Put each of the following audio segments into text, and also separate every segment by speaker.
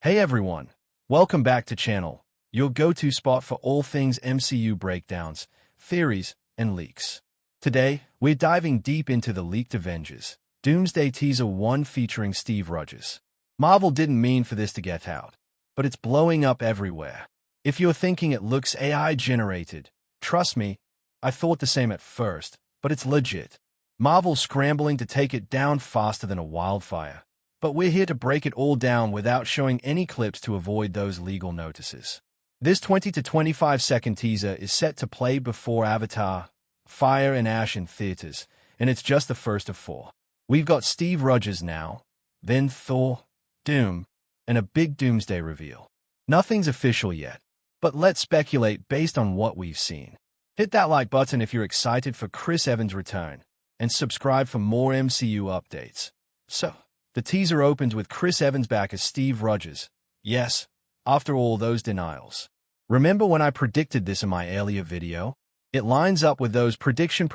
Speaker 1: Hey everyone, welcome back to channel, your go-to spot for all things MCU breakdowns, theories, and leaks. Today, we're diving deep into the leaked Avengers Doomsday Teaser 1 featuring Steve Rogers. Marvel didn't mean for this to get out, but it's blowing up everywhere. If you're thinking it looks AI-generated, trust me, I thought the same at first, but it's legit. Marvel's scrambling to take it down faster than a wildfire. But we're here to break it all down without showing any clips to avoid those legal notices. This 20 to 25 second teaser is set to play before Avatar, Fire and Ash in theaters, and it's just the first of 4. We've got Steve Rogers now, then Thor, Doom, and a big Doomsday reveal. Nothing's official yet, but let's speculate based on what we've seen. Hit that like button if you're excited for Chris Evans' return, and subscribe for more MCU updates. The teaser opens with Chris Evans back as Steve Rogers. Yes, after all those denials. Remember when I predicted this in my earlier video? It lines up with those prediction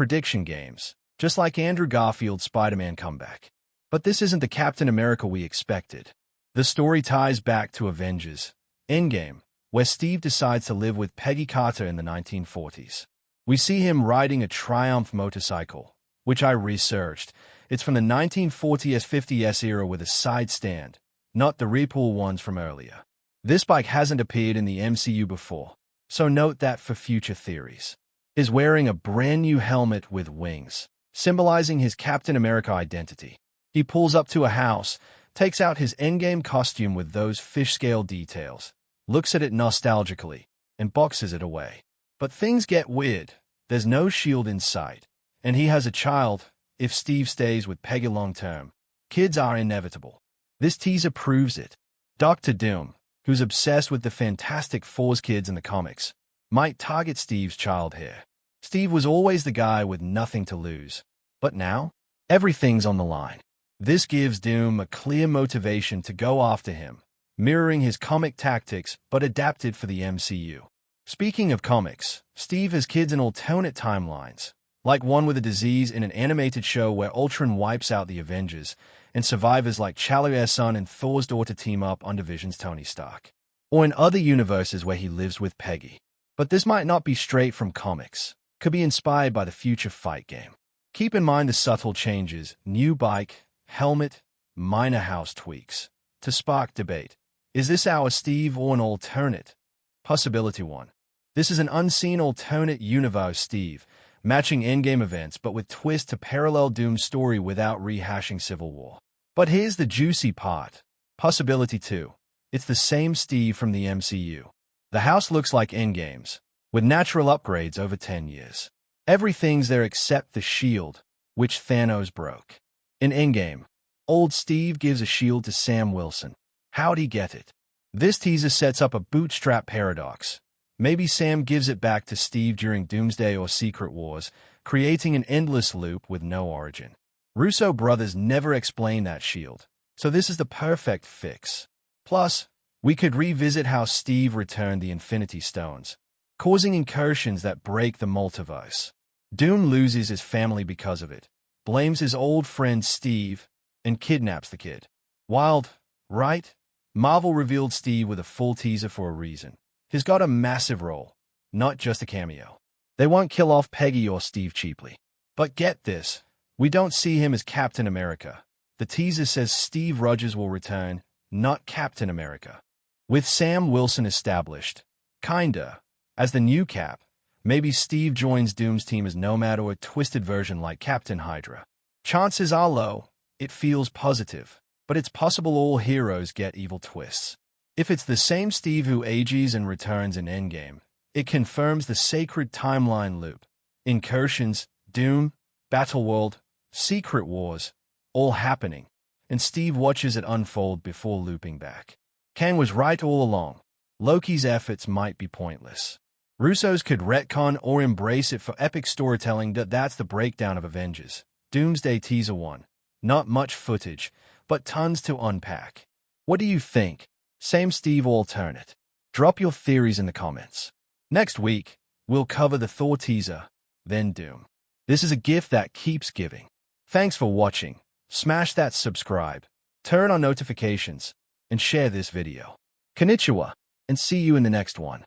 Speaker 1: games, just like Andrew Garfield's Spider-Man comeback. But this isn't the Captain America we expected. The story ties back to Avengers Endgame, where Steve decides to live with Peggy Carter in the 1940s. We see him riding a Triumph motorcycle, which I researched. It's from the 1940s-50s era with a side stand, not the repool ones from earlier. This bike hasn't appeared in the MCU before, so note that for future theories. He's wearing a brand new helmet with wings, symbolizing his Captain America identity. He pulls up to a house, takes out his Endgame costume with those fish-scale details, looks at it nostalgically, and boxes it away. But things get weird. There's no shield in sight, and he has a child. If Steve stays with Peggy long-term, kids are inevitable. This teaser proves it. Dr. Doom, who's obsessed with the Fantastic Four's kids in the comics, might target Steve's child here. Steve was always the guy with nothing to lose. But now, everything's on the line. This gives Doom a clear motivation to go after him, mirroring his comic tactics but adapted for the MCU. Speaking of comics, Steve has kids in alternate timelines, like one with a disease in an animated show where Ultron wipes out the Avengers, and survivors like Chalier's son and Thor's daughter team up on Vision's Tony Stark. Or in other universes where he lives with Peggy. But this might not be straight from comics. Could be inspired by the future fight game. Keep in mind the subtle changes, new bike, helmet, minor house tweaks, to spark debate. Is this our Steve or an alternate? Possibility 1. This is an unseen alternate universe Steve, matching Endgame events but with twist to parallel Doom's story without rehashing Civil War. But here's the juicy part. Possibility 2. It's the same Steve from the MCU. The house looks like Endgame's, with natural upgrades over 10 years. Everything's there except the shield, which Thanos broke. In Endgame, old Steve gives a shield to Sam Wilson. How'd he get it? This teaser sets up a bootstrap paradox. Maybe Sam gives it back to Steve during Doomsday or Secret Wars, creating an endless loop with no origin. Russo brothers never explain that shield, so this is the perfect fix. Plus, we could revisit how Steve returned the Infinity Stones, causing incursions that break the multiverse. Doom loses his family because of it, blames his old friend Steve, and kidnaps the kid. Wild, right? Marvel revealed Steve with a full teaser for a reason. He's got a massive role, not just a cameo. They won't kill off Peggy or Steve cheaply. But get this, we don't see him as Captain America. The teaser says Steve Rogers will return, not Captain America. With Sam Wilson established, kinda, as the new Cap, maybe Steve joins Doom's team as Nomad or a twisted version like Captain Hydra. Chances are low, it feels positive, but it's possible all heroes get evil twists. If it's the same Steve who ages and returns in Endgame, it confirms the sacred timeline loop. Incursions, Doom, Battleworld, Secret Wars, all happening, and Steve watches it unfold before looping back. Kang was right all along. Loki's efforts might be pointless. Russos could retcon or embrace it for epic storytelling. That's the breakdown of Avengers Doomsday Teaser 1. Not much footage, but tons to unpack. What do you think? Same Steve or alternate? Drop your theories in the comments. Next week, we'll cover the Thor teaser, then Doom. This is a gift that keeps giving. Thanks for watching. Smash that subscribe. Turn on notifications. and share this video. Konnichiwa, and see you in the next one.